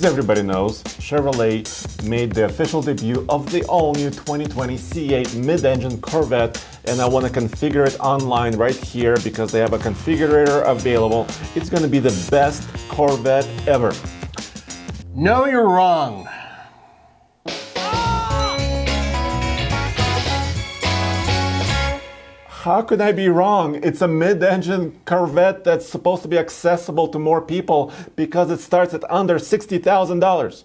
As everybody knows, Chevrolet made the official debut of the all-new 2020 C8 mid-engine Corvette, and I want to configure it online right here because they have a configurator available. It's going to be the best Corvette ever. No, you're wrong. How could I be wrong? It's a mid-engine Corvette that's supposed to be accessible to more people because it starts at under $60,000.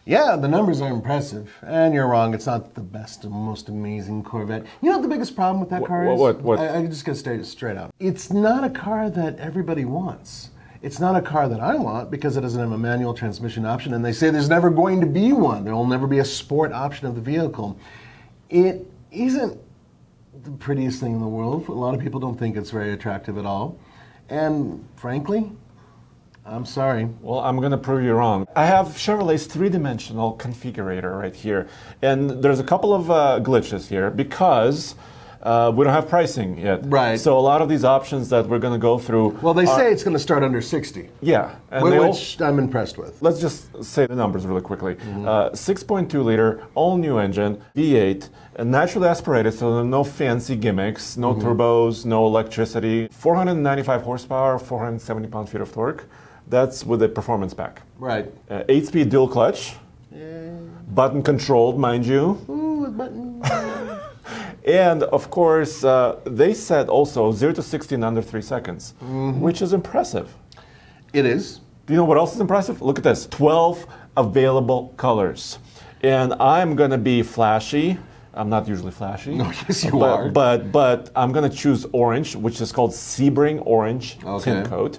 Yeah, the numbers are impressive. And you're wrong, it's not the best and most amazing Corvette. You know what the biggest problem with that car is? What? I just gotta say it straight out. It's not a car that everybody wants. It's not a car that I want because it doesn't have a manual transmission option, and they say there's never going to be one. There will never be a sport option of the vehicle. It isn't the prettiest thing in the world. A lot of people don't think it's very attractive at all. And frankly, I'm sorry. Well, I'm going to prove you wrong. I have Chevrolet's three-dimensional configurator right here. And there's a couple of glitches here because we don't have pricing yet. Right. So a lot of these options that we're going to go through... Well, they say it's going to start under 60. Yeah. And which I'm impressed with. Let's just say the numbers really quickly. 6.2-liter, all-new engine, V8, naturally aspirated, so there are no fancy gimmicks, no turbos, no electricity. 495 horsepower, 470 pound-feet of torque. That's with the performance pack. Right. 8-speed dual clutch. Button controlled, mind you. Ooh, a button. And of course, they said also 0 to 60 in under 3 seconds, which is impressive. It is. Do you know what else is impressive? Look at this, 12 available colors. And I'm gonna be flashy. I'm not usually flashy. No, yes you are. But I'm gonna choose orange, which is called Sebring Orange tint coat.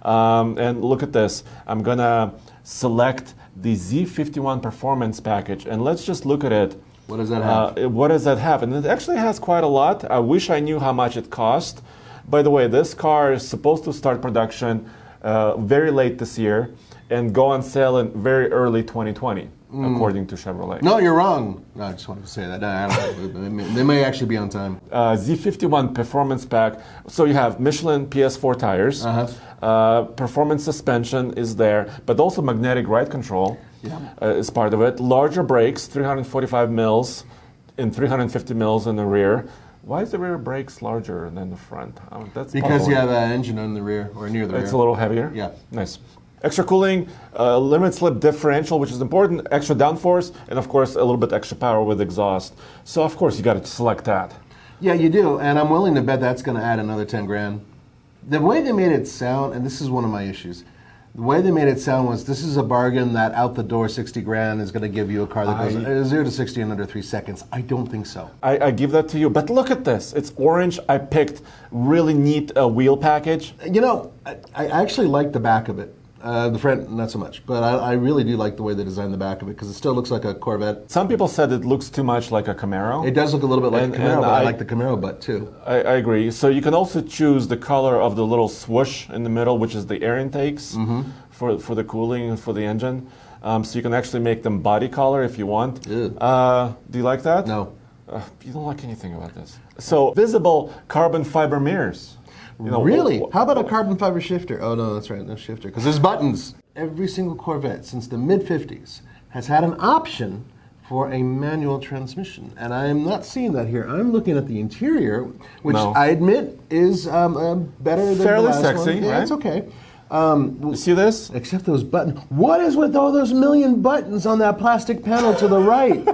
And look at this, I'm gonna select the Z51 Performance package, and let's just look at it. What does that have? What does that have? And it actually has quite a lot. I wish I knew how much it cost. By the way, this car is supposed to start production very late this year and go on sale in very early 2020, according to Chevrolet. No, you're wrong. No, I just wanted to say that. I don't know. They may actually be on time. Z51 Performance Pack. So you have Michelin PS4 tires. Performance suspension is there, but also magnetic ride control. Is part of it. Larger brakes, 345 mils and 350 mils in the rear. Why is the rear brakes larger than the front? That's because puzzling. you have an engine on the rear, or near the rear. It's a little heavier? Yeah. Nice. Extra cooling, limit slip differential, which is important, extra downforce, and of course a little bit extra power with exhaust. So of course you got to select that. Yeah, you do, and I'm willing to bet that's going to add another 10 grand. The way they made it sound, and this is one of my issues, the way they made it sound was this is a bargain that out the door 60 grand is going to give you a car that goes 0 to 60 in under 3 seconds. I don't think so. I give that to you, but look at this. It's orange. I picked really neat wheel package. You know, I actually like the back of it. The front, not so much, but I really do like the way they designed the back of it because it still looks like a Corvette. Some people said it looks too much like a Camaro. It does look a little bit like a Camaro, but I like the Camaro butt too. I agree. So you can also choose the color of the little swoosh in the middle, which is the air intakes for the cooling and for the engine. So you can actually make them body color if you want. Do you like that? No. You don't like anything about this. So visible carbon fiber mirrors. You know, really? How about a carbon fiber shifter? Oh, no, that's right, no shifter, because there's buttons. Every single Corvette since the mid-50s has had an option for a manual transmission, and I am not seeing that here. I'm looking at the interior, which I admit is better than fairly the last sexy, one. Yeah, right? It's okay. You see this? Except those buttons. What is with all those million buttons on that plastic panel to the right?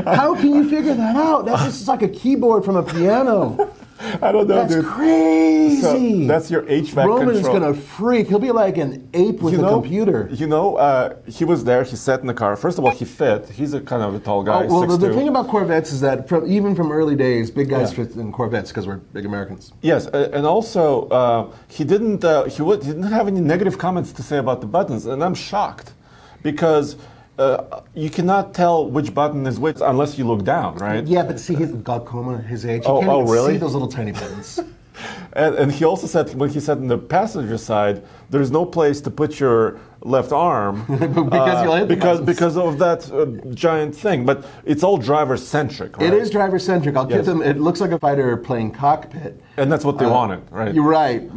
How can you figure that out? That just is like a keyboard from a piano. I don't know, That's dude. crazy. So that's your HVAC Roman is control. going to freak. He'll be like an ape with a computer. You know, he was there. He sat in the car. First of all, he fit. He's a kind of a tall guy. Well, 6'2". the thing about Corvettes is that even from early days, big guys fit in Corvettes because we're big Americans. Yes, and also he didn't have any negative comments to say about the buttons, and I'm shocked because. You cannot tell which button is which unless you look down, right? Yeah, but see, his glaucoma, his age, you can't even really? see those little tiny buttons. And he also said, when he sat in the passenger side, there's no place to put your left arm Because you'll hit the buttons. because of that giant thing. But it's all driver-centric, right? It is driver-centric. I'll give them, it looks like a fighter plane cockpit. And that's what they wanted, right? You're right.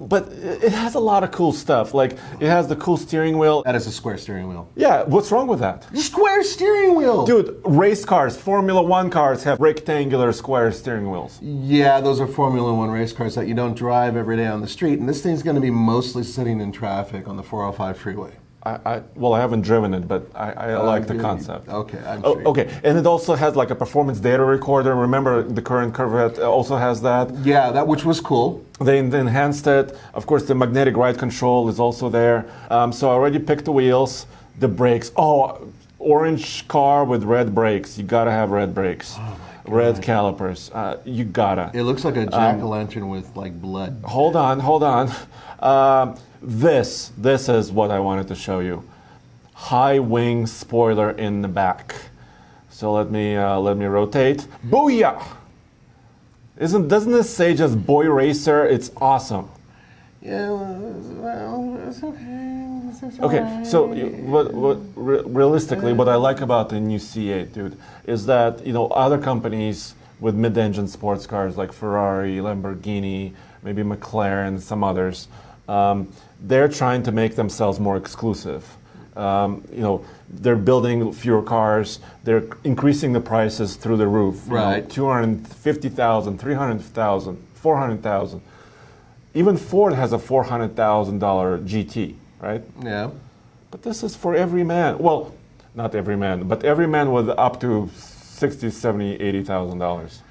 But it has a lot of cool stuff. Like, it has the cool steering wheel. That is a square steering wheel. Yeah, what's wrong with that? Square steering wheel! Dude, race cars, Formula One cars have rectangular square steering wheels. Yeah, those are Formula One race cars that you don't drive every day on the street. And this thing's going to be mostly sitting in traffic on the 405 freeway. Well, I haven't driven it, but I like the concept. Okay, I'm sure. Okay, and it also has like a performance data recorder. Remember, the current Corvette also has that. Yeah, that which was cool. They enhanced it. Of course, the magnetic ride control is also there. So I already picked the wheels, the brakes. Oh, orange car with red brakes. You gotta have red brakes. Oh, red calipers. You gotta. It looks like a jack-o'-lantern with like blood. Hold on. This is what I wanted to show you. High wing spoiler in the back. So let me rotate. Booyah! Doesn't this say just boy racer? It's awesome. Yeah, well, it's okay. It's Okay, so realistically, what I like about the new C8, dude, is that other companies with mid-engine sports cars like Ferrari, Lamborghini, maybe McLaren, some others. They're trying to make themselves more exclusive. They're building fewer cars. They're increasing the prices through the roof. Right. 250,000, 300,000, 400,000. Even Ford has a $400,000 GT, right? Yeah. But this is for every man. Well, not every man, but every man with up to $60,000, $70,000, $80,000.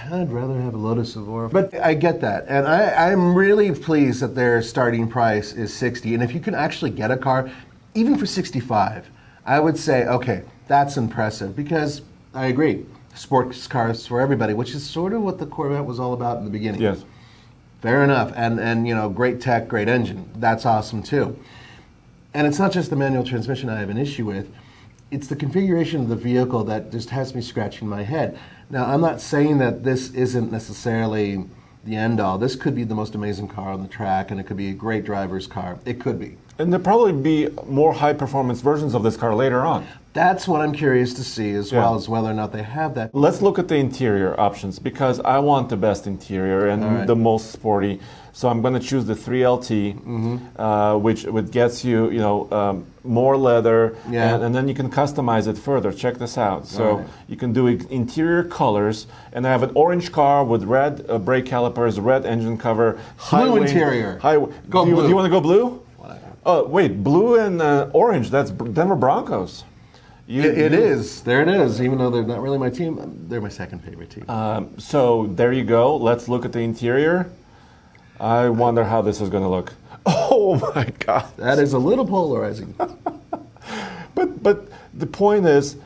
I'd rather have a Lotus Evora. But I get that. And I'm really pleased that their starting price is $60,000. And if you can actually get a car, even for $65,000, I would say, okay, that's impressive. Because I agree, sports cars for everybody, which is sort of what the Corvette was all about in the beginning. Yes. Fair enough. And great tech, great engine. That's awesome too. And it's not just the manual transmission I have an issue with. It's the configuration of the vehicle that just has me scratching my head. Now, I'm not saying that this isn't necessarily the end-all. This could be the most amazing car on the track, and it could be a great driver's car. It could be. And there'll probably be more high-performance versions of this car later on. That's what I'm curious to see, as well as whether or not they have that. Let's look at the interior options, because I want the best interior and the most sporty. So I'm going to choose the 3LT, which gets you, more leather, and then you can customize it further. Check this out. So you can do interior colors, and I have an orange car with red brake calipers, red engine cover, blue interior. Do you want to go blue? Oh wait, blue and orange. That's Denver Broncos. It is. There it is. Even though they're not really my team, they're my second favorite team. So there you go. Let's look at the interior. I wonder how this is going to look. Oh my God. That is a little polarizing. But the point is,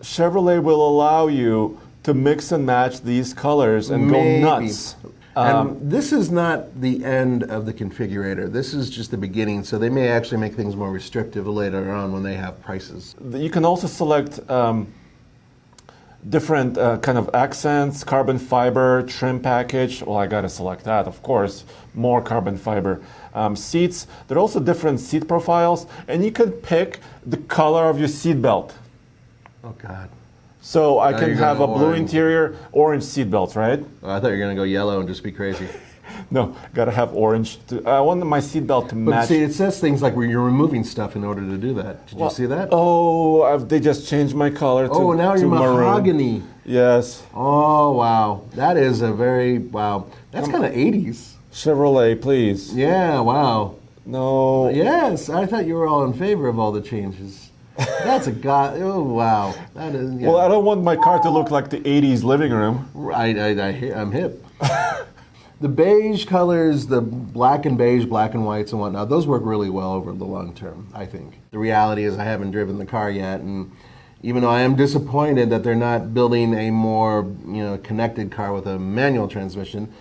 Chevrolet will allow you to mix and match these colors and go nuts. And this is not the end of the configurator. This is just the beginning, so they may actually make things more restrictive later on when they have prices. You can also select different kind of accents, carbon fiber, trim package. Well, I got to select that, of course. More carbon fiber. Seats, there are also different seat profiles, and you can pick the color of your seat belt. Oh, God. So I can have a blue interior, orange seat belts, right? Oh, I thought you were going to go yellow and just be crazy. No, got to have orange. I want my seat belt to match. But see, it says things like where you're removing stuff in order to do that. Did you see that? Oh, they just changed my color to Oh, now you're mahogany. Maroon. Yes. Oh, wow. That is a very, wow. That's kind of 80s. Chevrolet, please. Yeah, wow. No. Yes, I thought you were all in favor of all the changes. That's a god. Oh, wow. That is. Yeah. Well, I don't want my car to look like the 80s living room. I'm hip. The beige colors, the black and beige, black and whites and whatnot, those work really well over the long term, I think. The reality is I haven't driven the car yet, and even though I am disappointed that they're not building a more connected car with a manual transmission,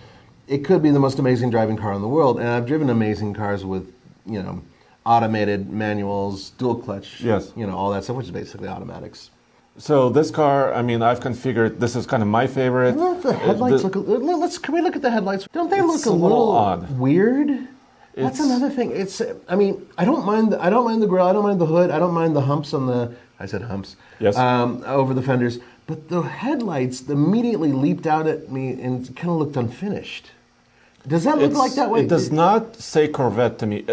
it could be the most amazing driving car in the world. And I've driven amazing cars with, automated manuals, dual clutch, all that stuff, which is basically automatics. So this car, I mean, I've configured, this is kind of my favorite. The headlights can we look at the headlights? Don't they look a little odd. Weird? That's another thing. I mean, I don't mind the grill. I don't mind the hood. I don't mind the humps on the. I said humps. Yes. Over the fenders, but the headlights immediately leaped out at me and kind of looked unfinished. Does that look like that way? It does not say Corvette to me.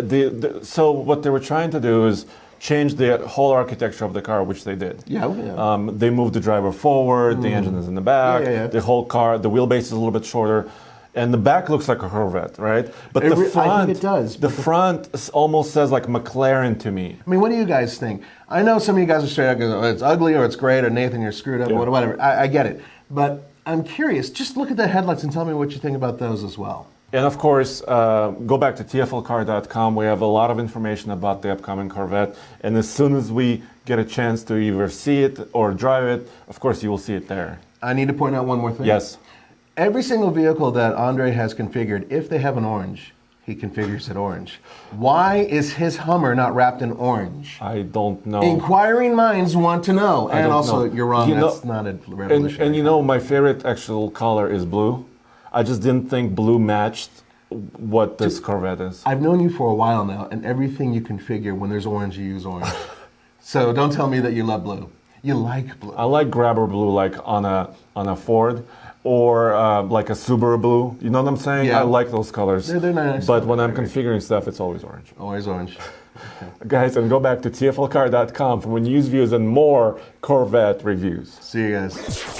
So what they were trying to do is change the whole architecture of the car, which they did. Yeah. They moved the driver forward. The engine is in the back. Yeah. The whole car, the wheelbase is a little bit shorter. And the back looks like a Corvette, right? But the front, I think it does. The front almost says like McLaren to me. I mean, what do you guys think? I know some of you guys are straight up going, oh, it's ugly or it's great or Nathan, you're screwed up or whatever. I get it. But I'm curious. Just look at the headlights and tell me what you think about those as well. And of course, go back to tflcar.com. We have a lot of information about the upcoming Corvette. And as soon as we get a chance to either see it or drive it, of course, you will see it there. I need to point out one more thing. Yes. Every single vehicle that Andre has configured, if they have an orange, he configures it orange. Why is his Hummer not wrapped in orange? I don't know. Inquiring minds want to know. And also, you're wrong. That's not a revolutionary. And you know, my favorite actual color is blue. I just didn't think blue matched what this Corvette is. I've known you for a while now, and everything you configure, when there's orange, you use orange. So don't tell me that you love blue. You like blue. I like grabber blue, like on a Ford, or like a Subaru blue. You know what I'm saying? Yeah. I like those colors. They're nice. But when I'm configuring stuff, it's always orange. Always orange. Okay. Guys, and go back to tflcar.com for when used views and more Corvette reviews. See you guys.